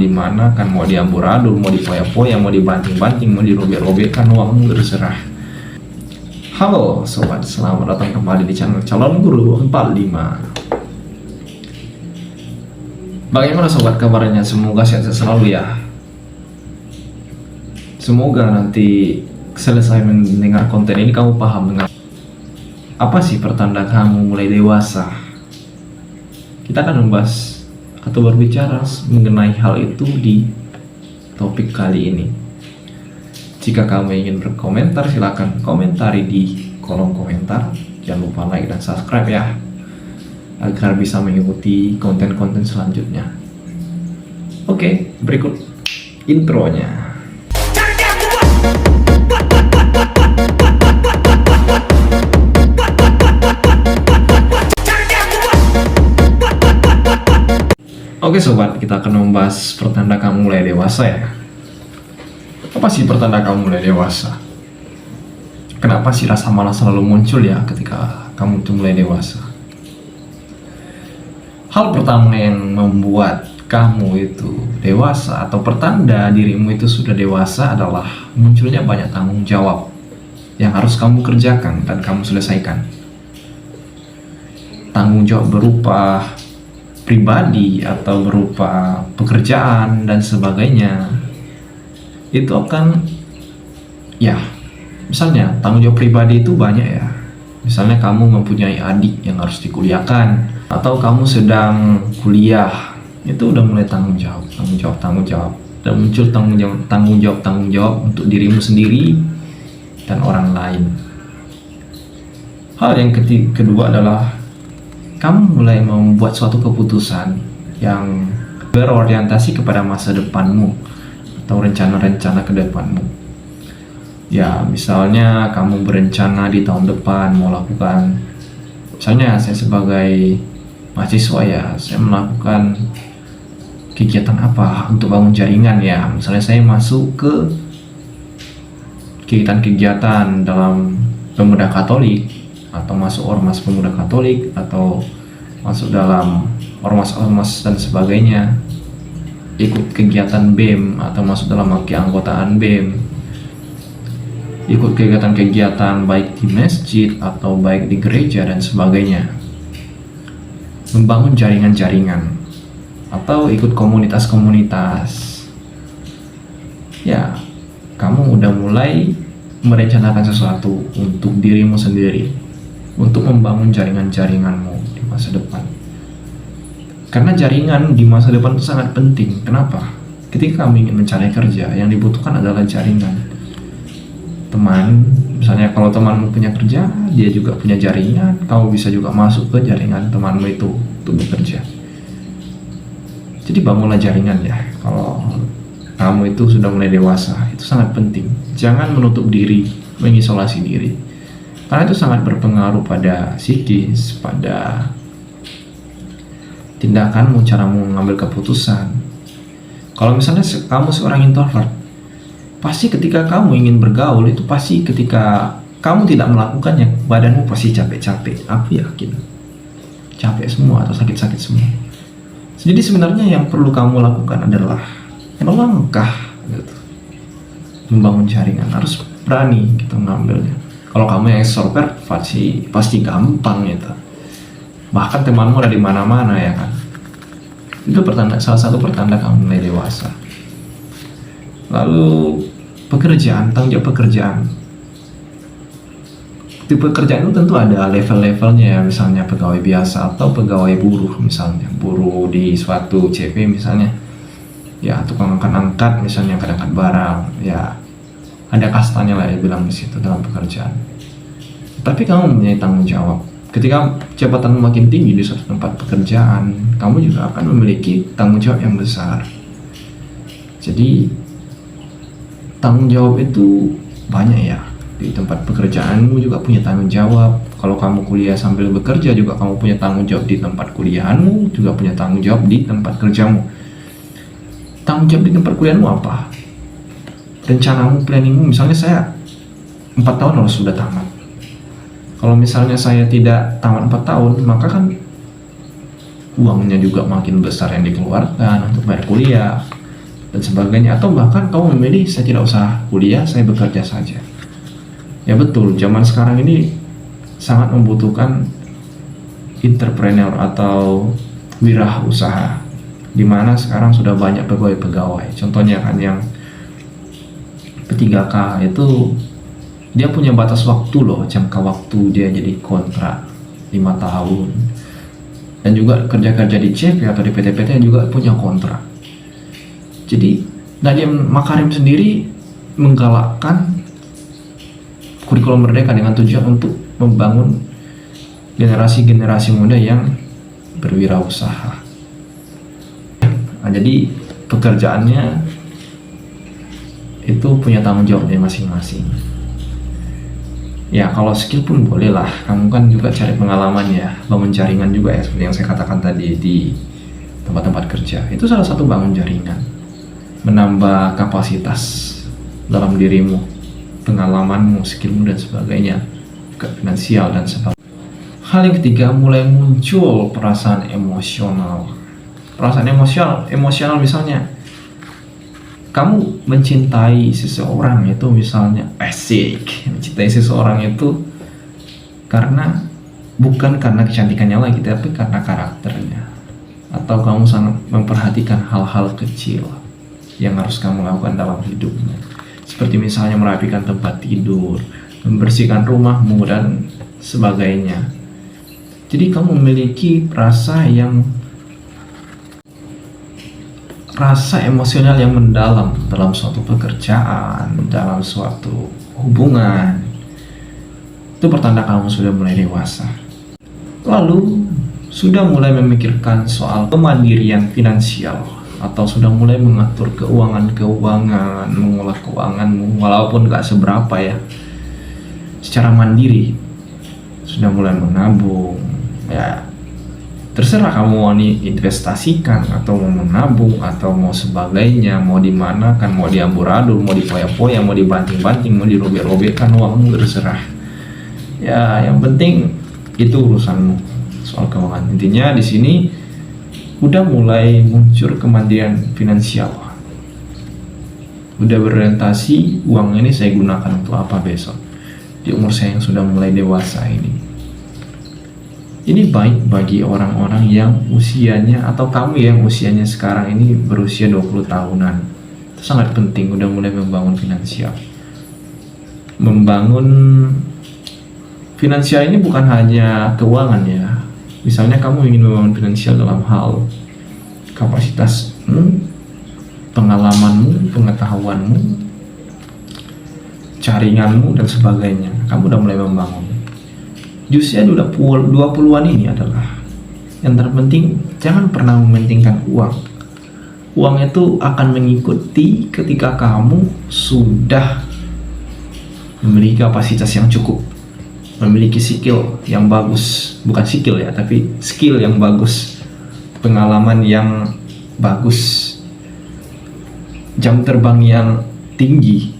di mana kan, mau diambur-adul, mau dipoya-poya, mau dibanting-banting, mau dirobek-robekkan, uangmu terserah. Halo sobat, selamat datang kembali di channel Calon Guru 45. Bagaimana sobat kabarnya? Semoga sehat selalu ya. Semoga nanti selesai mendengar konten ini kamu paham dengan apa sih pertanda kamu mulai dewasa. Kita akan membahas atau berbicara mengenai hal itu di topik kali ini. Jika kamu ingin berkomentar, silakan komentari di kolom komentar. Jangan lupa like dan subscribe ya, agar bisa mengikuti konten-konten selanjutnya. Oke, berikut intronya. Oke sobat, kita akan membahas pertanda kamu mulai dewasa ya. Apa sih pertanda kamu mulai dewasa? Kenapa sih rasa malas selalu muncul ya ketika kamu mulai dewasa? Hal pertama yang membuat kamu itu dewasa atau pertanda dirimu itu sudah dewasa adalah munculnya banyak tanggung jawab yang harus kamu kerjakan dan kamu selesaikan. Tanggung jawab berupa pribadi atau berupa pekerjaan dan sebagainya. Itu akan ya, misalnya tanggung jawab pribadi itu banyak ya. Misalnya kamu mempunyai adik yang harus dikuliahkan, atau kamu sedang kuliah, itu udah mulai tanggung jawab dan muncul tanggung jawab untuk dirimu sendiri dan orang lain. Hal yang kedua adalah kamu mulai membuat suatu keputusan yang berorientasi kepada masa depanmu atau rencana-rencana ke depanmu. Ya, misalnya kamu berencana di tahun depan mau lakukan, misalnya saya sebagai mahasiswa ya, saya melakukan kegiatan apa untuk bangun jaringan ya. Misalnya saya masuk ke kegiatan-kegiatan dalam pemuda Katolik, atau masuk ormas pemuda Katolik, atau masuk dalam ormas-ormas dan sebagainya, ikut kegiatan BEM atau masuk dalam keanggotaan BEM, ikut kegiatan-kegiatan baik di masjid atau baik di gereja dan sebagainya, membangun jaringan-jaringan atau ikut komunitas-komunitas. Ya, kamu udah mulai merencanakan sesuatu untuk dirimu sendiri, untuk membangun jaringan-jaringanmu di masa depan. Karena jaringan di masa depan itu sangat penting. Kenapa? Ketika kamu ingin mencari kerja, yang dibutuhkan adalah jaringan. Teman, misalnya kalau temanmu punya kerja, dia juga punya jaringan, kamu bisa juga masuk ke jaringan temanmu itu untuk bekerja. Jadi bangunlah jaringan ya. Kalau kamu itu sudah mulai dewasa, itu sangat penting. Jangan menutup diri, mengisolasi diri. Karena itu sangat berpengaruh pada psikis, pada tindakanmu, caramu mengambil keputusan. Kalau misalnya kamu seorang introvert, pasti ketika kamu ingin bergaul, itu pasti ketika kamu tidak melakukannya, badanmu pasti capek-capek. Aku yakin capek semua atau sakit-sakit semua. Jadi sebenarnya yang perlu kamu lakukan adalah melangkah gitu. Membangun jaringan, harus berani gitu mengambilnya. Kalau kamu yang extrovert pasti gampang gitu. Bahkan temanmu ada di mana-mana ya kan. Itu salah satu pertanda kamu mulai dewasa. Lalu pekerjaan, tanggung jawab pekerjaan. Di pekerjaan itu tentu ada level-levelnya ya, misalnya pegawai biasa atau pegawai buruh, misalnya buruh di suatu CP misalnya. Ya, tukang angkat-angkat misalnya, angkat-angkat barang, ya ada kastanya lah ya bilang di situ dalam pekerjaan. Tapi kamu mempunyai tanggung jawab. Ketika jabatanmu makin tinggi di suatu tempat pekerjaan, kamu juga akan memiliki tanggung jawab yang besar. Jadi tanggung jawab itu banyak ya. Di tempat pekerjaanmu juga punya tanggung jawab. Kalau kamu kuliah sambil bekerja juga kamu punya tanggung jawab di tempat kuliahmu, juga punya tanggung jawab di tempat kerjamu. Tanggung jawab di tempat kuliahmu apa? Rencanamu, planningmu, misalnya saya 4 tahun harus sudah tamat. Kalau misalnya saya tidak tamat 4 tahun, maka kan uangnya juga makin besar yang dikeluarkan untuk bayar kuliah, dan sebagainya, atau bahkan kamu memilih saya tidak usah kuliah, saya bekerja saja. Ya betul, zaman sekarang ini sangat membutuhkan entrepreneur atau wirausaha, dimana sekarang sudah banyak pegawai-pegawai. Contohnya kan yang P3K itu dia punya batas waktu loh, jangka waktu dia jadi kontrak 5 tahun. Dan juga kerja-kerja di CV atau di PT-PT juga punya kontrak. Jadi Nadiem Makarim sendiri menggalakkan kurikulum merdeka dengan tujuan untuk membangun generasi-generasi muda yang berwirausaha. Nah, jadi pekerjaannya itu punya tanggung jawabnya masing-masing. Ya kalau skill pun boleh lah, kamu kan juga cari pengalaman ya, bangun jaringan juga ya, seperti yang saya katakan tadi di tempat-tempat kerja. Itu salah satu bangun jaringan, menambah kapasitas dalam dirimu, pengalamanmu, skillmu dan sebagainya, ke finansial dan sebagainya. Hal yang ketiga, mulai muncul perasaan emosional. Perasaan emosional misalnya kamu mencintai seseorang itu, misalnya mencintai seseorang itu bukan karena kecantikannya lagi, tapi karena karakternya, atau kamu sangat memperhatikan hal-hal kecil yang harus kamu lakukan dalam hidupmu, seperti misalnya merapikan tempat tidur, membersihkan rumahmu dan sebagainya. Jadi kamu memiliki rasa emosional yang mendalam dalam suatu pekerjaan, dalam suatu hubungan. Itu pertanda kamu sudah mulai dewasa. Lalu sudah mulai memikirkan soal kemandirian finansial, atau sudah mulai mengatur keuangan, mengolah keuanganmu walaupun gak seberapa ya, secara mandiri. Sudah mulai menabung, ya terserah kamu mau diinvestasikan atau mau menabung atau mau sebagainya, mau dimanakan, mau diambur-adul, mau dipoya-poya, mau dibanting-banting, mau dirobek-robekkan uangmu, terserah. Ya yang penting itu urusanmu soal keuangan. Intinya di sini udah mulai muncul kemandirian finansial. Udah berorientasi, uang ini saya gunakan untuk apa besok di umur saya yang sudah mulai dewasa ini. Ini baik bagi orang-orang yang usianya, atau kamu yang usianya sekarang ini berusia 20 tahunan. Itu sangat penting, udah mulai membangun finansial. Membangun finansial ini bukan hanya keuangan ya. Misalnya kamu ingin membangun finansial dalam hal kapasitasmu, pengalamanmu, pengetahuanmu, jaringanmu dan sebagainya. Kamu udah mulai membangun. Di usia 20-an ini adalah yang terpenting, jangan pernah mementingkan uang. Uang itu akan mengikuti ketika kamu sudah memiliki kapasitas yang cukup, memiliki skill yang bagus, bukan skill ya, tapi skill yang bagus, pengalaman yang bagus, jam terbang yang tinggi.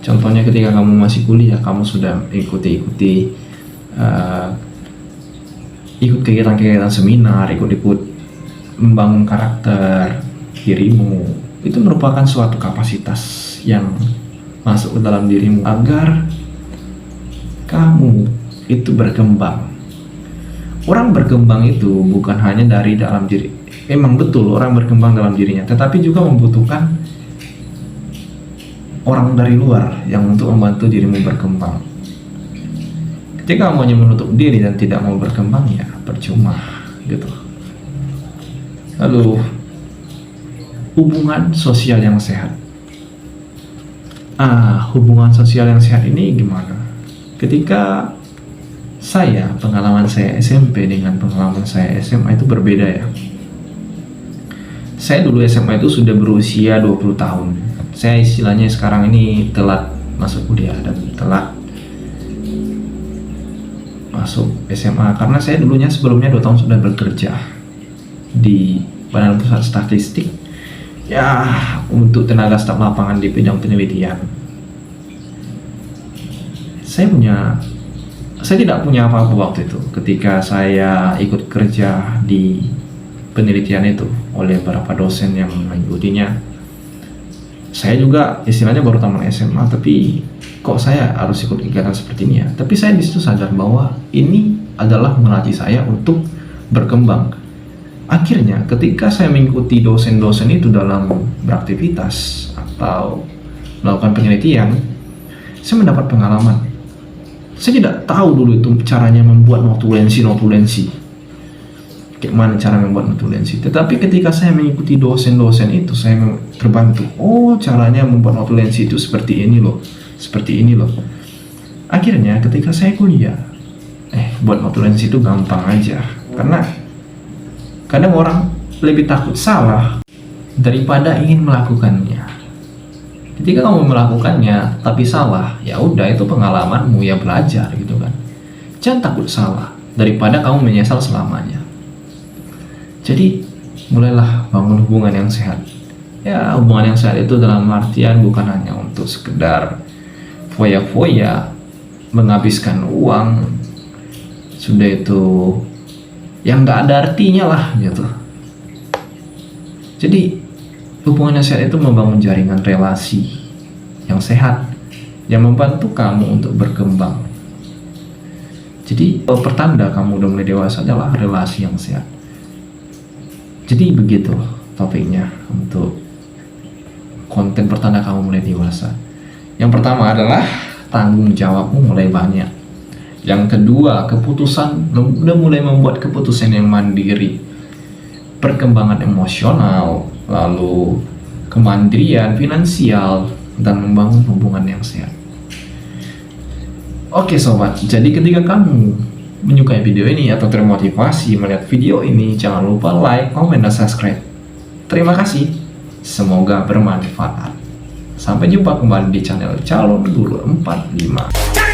Contohnya ketika kamu masih kuliah, kamu sudah ikut kegiatan-kegiatan seminar, ikut membangun karakter dirimu. Itu merupakan suatu kapasitas yang masuk ke dalam dirimu agar kamu itu berkembang. Orang berkembang itu bukan hanya dari dalam diri. Memang betul orang berkembang dalam dirinya, tetapi juga membutuhkan orang dari luar yang untuk membantu dirimu berkembang. Ketika kamu hanya menutup diri dan tidak mau berkembang, ya percuma gitu. Lalu hubungan sosial yang sehat. Hubungan sosial yang sehat ini gimana? Ketika pengalaman saya SMP dengan pengalaman saya SMA itu berbeda ya. Saya dulu SMA itu sudah berusia 20 tahun. Saya istilahnya sekarang ini telat masuk kuliah dan telat masuk SMA, karena saya sebelumnya 2 tahun sudah bekerja di Badan Pusat Statistik ya, untuk tenaga staf lapangan di bidang penelitian. Saya tidak punya apa-apa waktu itu ketika saya ikut kerja di penelitian itu oleh beberapa dosen yang mengikutinya. Saya juga istilahnya baru tamat SMA, tapi kok saya harus ikut kegiatan seperti ini ya. Tapi saya di situ sadar bahwa ini adalah melatih saya untuk berkembang. Akhirnya ketika saya mengikuti dosen-dosen itu dalam beraktivitas atau melakukan penelitian, saya mendapat pengalaman. Saya tidak tahu dulu itu caranya membuat notulensi. Kayak mana cara membuat notulensi. Tetapi ketika saya mengikuti dosen-dosen itu, saya terbantu. Oh, caranya membuat notulensi itu seperti ini loh. Akhirnya ketika saya kuliah, buat notulensi itu gampang aja. Karena kadang orang lebih takut salah daripada ingin melakukannya. Ketika kamu melakukannya tapi salah, ya udah, itu pengalamanmu, ya belajar gitu kan. Jangan takut salah daripada kamu menyesal selamanya. Jadi mulailah bangun hubungan yang sehat. Ya, hubungan yang sehat itu dalam artian bukan hanya untuk sekedar foya-foya, menghabiskan uang, sudah itu yang nggak ada artinya lah gitu. Jadi hubungan yang sehat itu membangun jaringan relasi yang sehat, yang membantu kamu untuk berkembang. Jadi pertanda kamu udah mulai dewasa adalah relasi yang sehat. Jadi begitu topiknya untuk konten pertanda kamu mulai dewasa. Yang pertama adalah tanggung jawabmu mulai banyak. Yang kedua, keputusan, udah mulai membuat keputusan yang mandiri. Perkembangan emosional, lalu kemandirian finansial, dan membangun hubungan yang sehat. Oke sobat, jadi ketika kamu menyukai video ini atau termotivasi melihat video ini, jangan lupa like, komen, dan subscribe. Terima kasih, semoga bermanfaat. Sampai jumpa kembali di channel Calon Guru 45.